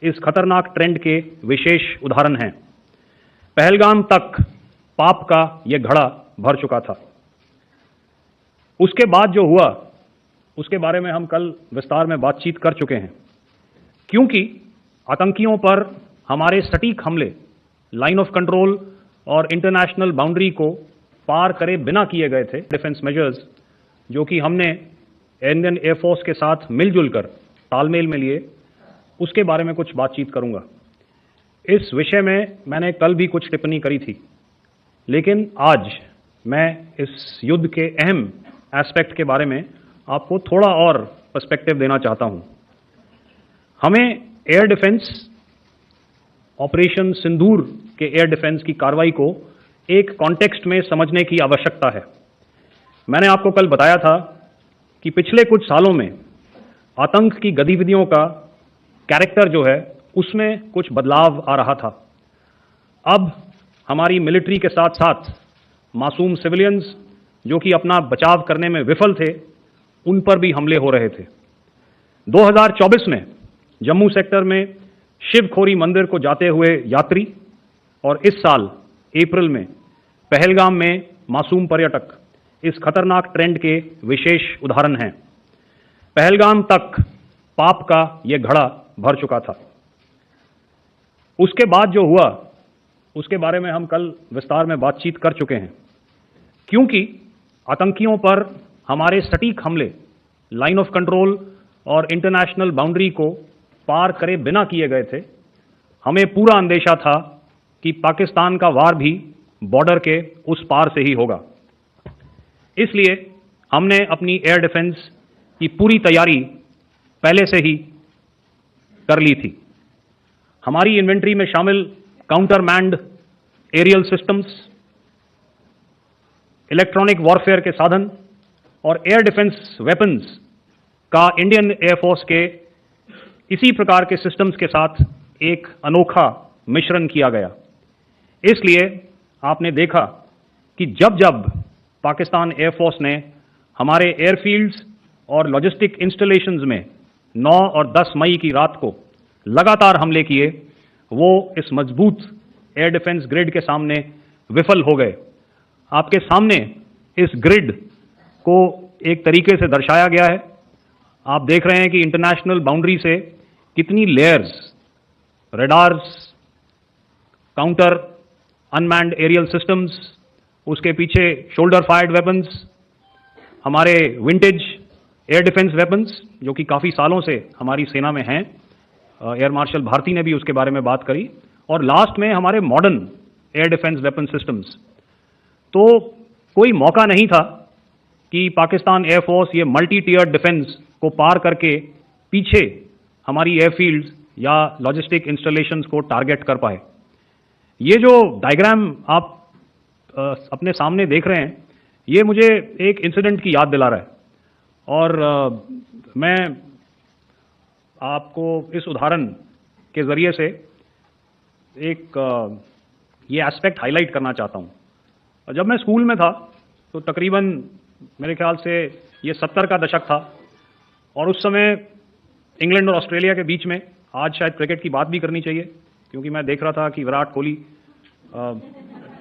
इस खतरनाक ट्रेंड के विशेष उदाहरण हैं। पहलगाम तक पाप का यह घड़ा भर चुका था। उसके बाद जो हुआ उसके बारे में हम कल विस्तार में बातचीत कर चुके हैं। क्योंकि आतंकियों पर हमारे सटीक हमले लाइन ऑफ कंट्रोल और इंटरनेशनल बाउंड्री को पार करे बिना किए गए थे डिफेंस मेजर्स, जो कि हमने इंडियन एयरफोर्स के साथ मिलजुल कर तालमेल में लिए, उसके बारे में कुछ बातचीत करूंगा। इस विषय में मैंने कल भी कुछ टिप्पणी करी थी, लेकिन आज मैं इस युद्ध के अहम एस्पेक्ट के बारे में आपको थोड़ा और पर्सपेक्टिव देना चाहता हूं। हमें एयर डिफेंस ऑपरेशन सिंदूर के एयर डिफेंस की कार्रवाई को एक कॉन्टेक्स्ट में समझने की आवश्यकता है। मैंने आपको कल बताया था कि पिछले कुछ सालों में आतंक की गतिविधियों का कैरेक्टर जो है उसमें कुछ बदलाव आ रहा था। अब हमारी मिलिट्री के साथ साथ मासूम सिविलियंस जो कि अपना बचाव करने में विफल थे, उन पर भी हमले हो रहे थे। 2024 में जम्मू सेक्टर में शिवखोरी मंदिर को जाते हुए यात्री और इस साल अप्रैल में पहलगाम में मासूम पर्यटक इस खतरनाक ट्रेंड के विशेष उदाहरण हैं। पहलगाम तक पाप का यह घड़ा भर चुका था। उसके बाद जो हुआ उसके बारे में हम कल विस्तार में बातचीत कर चुके हैं। क्योंकि आतंकियों पर हमारे सटीक हमले लाइन ऑफ कंट्रोल और इंटरनेशनल बाउंड्री को पार करे बिना किए गए थे, हमें पूरा अंदेशा था कि पाकिस्तान का वार भी बॉर्डर के उस पार से ही होगा। इसलिए हमने अपनी एयर डिफेंस की पूरी तैयारी पहले से ही कर ली थी। हमारी इन्वेंट्री में शामिल counter manned aerial systems, electronic warfare के साधन और एयर डिफेंस वेपन्स का इंडियन एयरफोर्स के इसी प्रकार के सिस्टम्स के साथ एक अनोखा मिश्रण किया गया। इसलिए आपने देखा कि जब जब पाकिस्तान एयरफोर्स ने हमारे एयरफील्ड्स और लॉजिस्टिक इंस्टॉलेशंस में 9 और 10 मई की रात को लगातार हमले किए, वो इस मजबूत एयर डिफेंस ग्रिड के सामने विफल हो गए। आपके सामने इस ग्रिड को एक तरीके से दर्शाया गया है। आप देख रहे हैं कि इंटरनेशनल बाउंड्री से कितनी layers, radars, counter unmanned aerial systems, उसके पीछे शोल्डर फायर्ड वेपन्स, हमारे विंटेज एयर डिफेंस वेपन्स जो कि काफ़ी सालों से हमारी सेना में हैं। एयर मार्शल भारती ने भी उसके बारे में बात करी। और लास्ट में हमारे modern air defence weapon systems. तो कोई मौका नहीं था कि पाकिस्तान एयरफोर्स ये मल्टी टियर डिफेंस को पार करके पीछे हमारी एयरफील्ड्स या लॉजिस्टिक इंस्टॉलेशंस को टारगेट कर पाए। ये जो डायग्राम आप अपने सामने देख रहे हैं, ये मुझे एक इंसिडेंट की याद दिला रहा है। और मैं आपको इस उदाहरण के ज़रिए से एक ये एस्पेक्ट हाईलाइट करना चाहता हूँ। जब मैं स्कूल में था तो तकरीबन मेरे ख्याल से ये 70 का दशक था, और उस समय इंग्लैंड और ऑस्ट्रेलिया के बीच में, आज शायद क्रिकेट की बात भी करनी चाहिए क्योंकि मैं देख रहा था कि विराट कोहली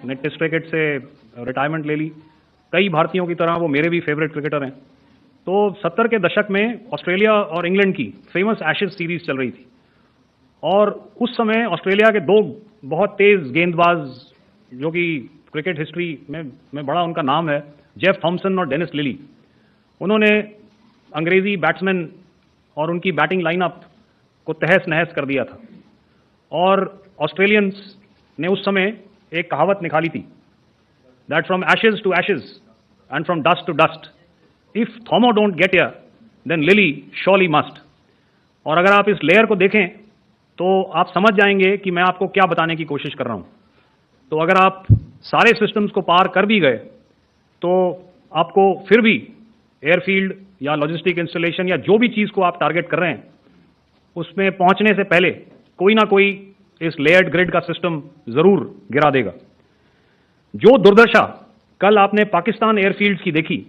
ने टेस्ट क्रिकेट से रिटायरमेंट ले ली। कई भारतीयों की तरह वो मेरे भी फेवरेट क्रिकेटर हैं। तो 70 के दशक में ऑस्ट्रेलिया और इंग्लैंड की फेमस एशेज सीरीज चल रही थी, और उस समय ऑस्ट्रेलिया के दो बहुत तेज गेंदबाज जो कि क्रिकेट हिस्ट्री में बड़ा उनका नाम है, जेफ थॉमसन और डेनिस लिली, उन्होंने अंग्रेजी बैट्समैन और उनकी बैटिंग लाइनअप को तहस नहस कर दिया था। और ऑस्ट्रेलियंस ने उस समय एक कहावत निकाली थी, that from ashes to ashes and from dust to dust, if Thommo don't get here then Lillie surely must. और अगर आप इस लेयर को देखें तो आप समझ जाएंगे कि मैं आपको क्या बताने की कोशिश कर रहा हूं। तो अगर आप सारे सिस्टम्स को पार कर भी गए तो आपको फिर भी एयरफील्ड या लॉजिस्टिक इंस्टॉलेशन या जो भी चीज़ को आप टारगेट कर रहे हैं उसमें पहुंचने से पहले कोई ना कोई इस लेयर्ड ग्रिड का सिस्टम जरूर गिरा देगा। जो दुर्दशा कल आपने पाकिस्तान एयरफील्ड्स की देखी,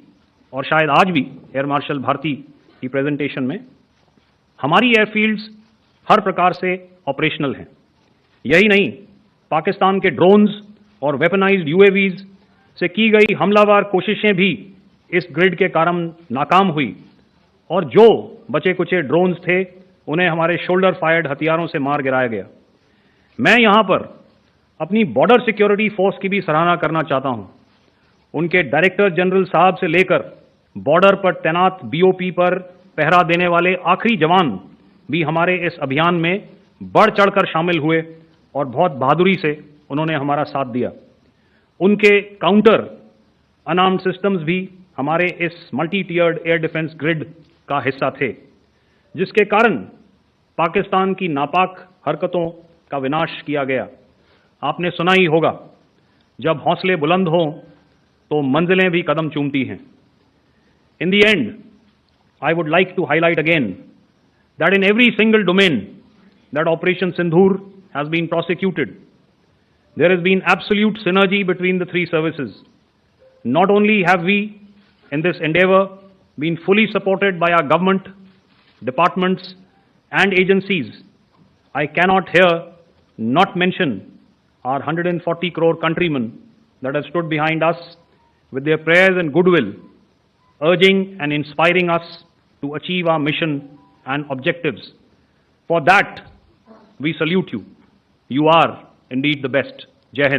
और शायद आज भी एयर मार्शल भारती की प्रेजेंटेशन में, हमारी एयरफील्ड्स हर प्रकार से ऑपरेशनल हैं। यही नहीं, पाकिस्तान के ड्रोन्स और वेपनाइज्ड यूएवीज से की गई हमलावर कोशिशें भी इस ग्रिड के कारण नाकाम हुई और जो बचे कुचे ड्रोन्स थे उन्हें हमारे शोल्डर फायर्ड हथियारों से मार गिराया गया। मैं यहां पर अपनी बॉर्डर सिक्योरिटी फोर्स की भी सराहना करना चाहता हूं। उनके डायरेक्टर जनरल साहब से लेकर बॉर्डर पर तैनात बीओपी पर पहरा देने वाले आखिरी जवान भी हमारे इस अभियान में बढ़ चढ़कर शामिल हुए और बहुत बहादुरी से उन्होंने हमारा साथ दिया। उनके काउंटर अनार्म्ड सिस्टम्स भी हमारे इस मल्टी टियर्ड एयर डिफेंस ग्रिड का हिस्सा थे, जिसके कारण पाकिस्तान की नापाक हरकतों का विनाश किया गया। आपने सुना ही होगा, जब हौसले बुलंद हों तो मंजिलें भी कदम चूमती हैं। In the end, I would like to highlight again that in every single domain that Operation Sindhur has been prosecuted, there has been absolute synergy between the three services. Not only have we, in this endeavor, been fully supported by our government, departments, and agencies, I cannot here not mention our 140 crore countrymen that have stood behind us with their prayers and goodwill, urging and inspiring us to achieve our mission and objectives. For that, we salute you. You are indeed the best. Jai Hind.